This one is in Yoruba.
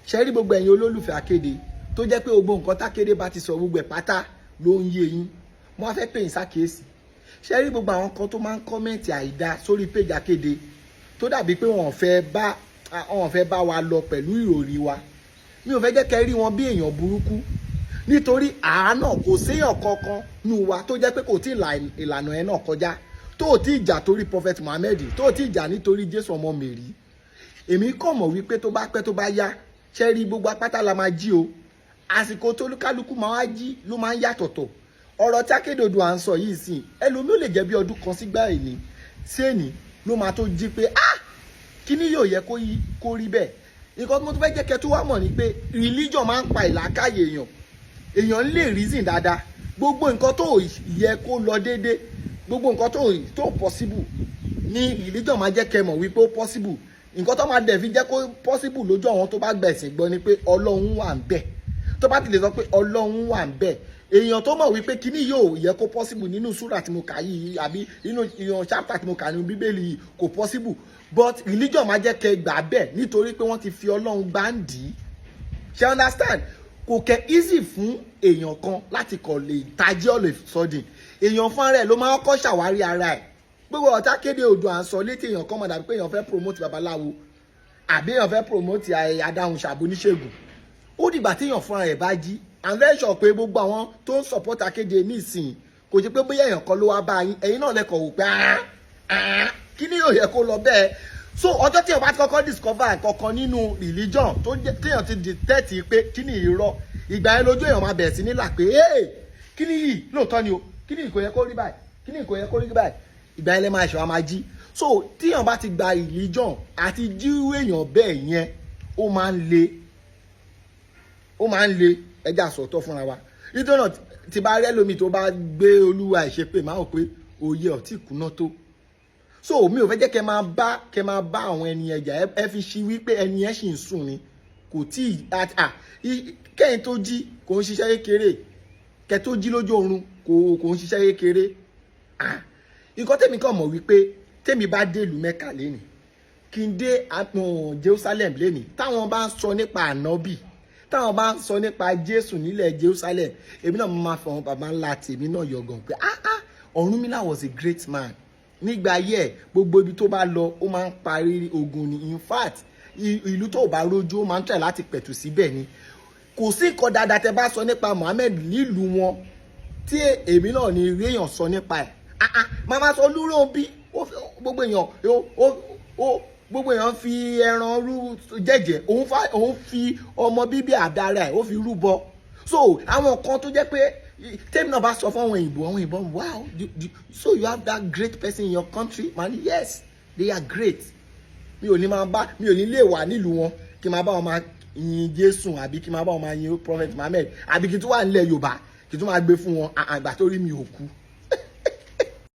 ṣe rí gbogbo ẹ̀yin olólùfẹ́ Akéde tó jẹ́ pé gbogbo nǹkan tákéde bá ti sọ gbogbo ẹ̀ pátá ló ń yé yín. Mo wá fẹ́ pè yín sákèésì. Ṣe rí gbogbo àwọn kan tó máa ń kọ́mẹ̀ntì àìdá sórí péjì Akéde tó dàbí pé wọ́n fẹ́ bá wa lọ pẹ̀lú ìròrí wa. Mi ò fẹ́ jẹ́ kẹ́ rí wọn bí èèyàn burúkú nítorí àánà kò séèyàn kankan nù wa tó jẹ́ pé kò tí ì ìlànà ẹ̀ náà kọjá tó ò tí ì jà torí Prophet Muhammad tó ò tí ì jà nítorí Jésù ọmọ Mèrí. Èmi kàn mọ̀ wípé tó bá pẹ́ tó bá yá ṣe rí gbogbo apáta la máa jí o. Àsìkò tó kálukú máa wá jí ló máa ń yàtọ̀tọ̀. Ọ̀rọ̀ tí Akéde Odùa à ń sọ yìí sìn ẹlòmíì ò lè jẹ́ bí ọdún kan sígbà èní sí èní ló máa tó jí pé kíní yóò yẹ kó rí bẹ́ẹ̀. Nǹkan tí mo tún fẹ́ jẹ́ kẹ́ tó wá mọ̀ ni pé religion máa ń pa ìlàkàyè èèyàn lè reason dáadáa. Gbogbo nǹkan tó yẹ kó lọ déédéé, gbogbo nǹkan tó possible ni religion máa jẹ́ kẹ́ mọ̀ wípé ó possible. Nǹkan tó máa dẹ̀ fi jẹ́ kó possible lójú àwọn tó bá gbẹ̀sìn gbọ́ ni pé Ọlọ́run wà ń bẹ̀. Tó bá ti lè sọ pé Ọlọ́run wà ń bẹ̀, èèyàn tó mọ̀ wípé kíní yóò yẹ kó possible nínú súrà tí mo kà yìí àbí nínú chapter tí mo kà nínú Bíbélì yìí kò possible, but religion máa jẹ́ kẹ́ gbà bẹ́ẹ̀ nítorí pé wọ́n ti fi Ọlọ́run gbáǹdì. Ṣé understand? Kò kẹ́ easy fún èèyàn kan láti kọ̀ lè tají all of a sudden. Èèyàn fún rẹ̀ ló máa kọ́ ṣàwárí ara ẹ̀. Gbogbo ọ̀tá Akéde Odùa à ń sọ létí èèyàn kan mọ̀ dàbí pé èèyàn fẹ́ promote babaláwo àbí èèyàn fẹ́ promote adáhùn ṣàbò oníṣègùn. Ó dìgbà tí èèyàn fúnra rẹ̀ bá jí. I'm very sure pé gbogbo àwọn tó ń support Akéde nísìnyí kò jẹ́ pé bóyá èèyàn kan ló wá bá yín, ẹ̀yin náà lẹ́kọ̀ọ́ wò pé kí ni yóò yẹ kó lọ bẹ́ẹ̀. So ọjọ́ tí èèyàn bá ti kọ́kọ́ discover kankan nínú religion tó jẹ́ téèyàn ti detect pé kí ni irọ́, ìgbà yẹn lójú èèyàn máa bẹ̀rẹ̀ sí ní là pé kí ni yìí lóòótọ́ ni o, kí ni kò yẹ kó rí báyìí, kí ni kò yẹ kó rí báyìí. Ìgbà yẹn lẹ́ máa ṣe wá máa jí. So téèyàn bá ti gba religion àti jíwé èèyàn bẹ́ẹ̀ yẹn ó máa ń le ẹja sọ̀tọ̀ fúnra wa. Nítorí náà tí bá rẹ́ lómi tó bá gbé olúwa ìṣepè máa wò pé òye ọ̀tí kùnà tó. So mi ò fẹ́ jẹ́ kẹ́ máa bá àwọn ẹni ẹja ẹ fi ṣí wípé ẹni ẹ ṣì ń sùn ni kò tí kẹ́yìn tó jí kò ń ṣiṣẹ́ kékeré, kẹ́ tó jí lójú oorun kò ń ṣiṣẹ́ kékeré. Nǹkan tèmi kàn mọ̀ wípé tèmi bá dé ìlú Mẹ́kà lénìí kí n dé Jerusalem lénìí táwọn bá ń sọ nípa ànábì, táwọn bá ń sọ nípa Jésù nílẹ̀ Jerusalem, èmi náà máa fọ àwọn baba ńlá tèmi náà yọgàn pé Ọ̀rúnmìlà was a great man. Nígbà ayé gbogbo ibi tó bá lọ ó máa ń parí ogun ni. In fact ìlú tó bá rójú ó máa ń tẹ̀ láti pẹ̀tù síbẹ̀ ni. Kò sí nǹkan dáadáa tẹ́ bá sọ nípa Muhammad nílùú wọn tí èmi náà ní rí èèyàn sọ nípa ẹ̀. Màmá sọ Olúrónbí gbogbo èèyàn fi ẹran rú jẹ́jẹ́, òun fi ọmọ bíbí àdára ẹ̀ ó fi rúbọ. So àwọn kan tó jẹ́ pé tèmi náà bá sọ fún àwọn òyìnbó wow, so you have that great person in your country man. Yes, they are great. Mi ò ní lè wà nílùú wọn kí n máa bá wọn máa yin Jésù àbí kí n máa bá wọn máa yin Prophet Muhammad àbí kí n tún wà nílẹ̀ Yorùbá kí n tún máa gbé fún wọn àgbà tó rí mi ò kú.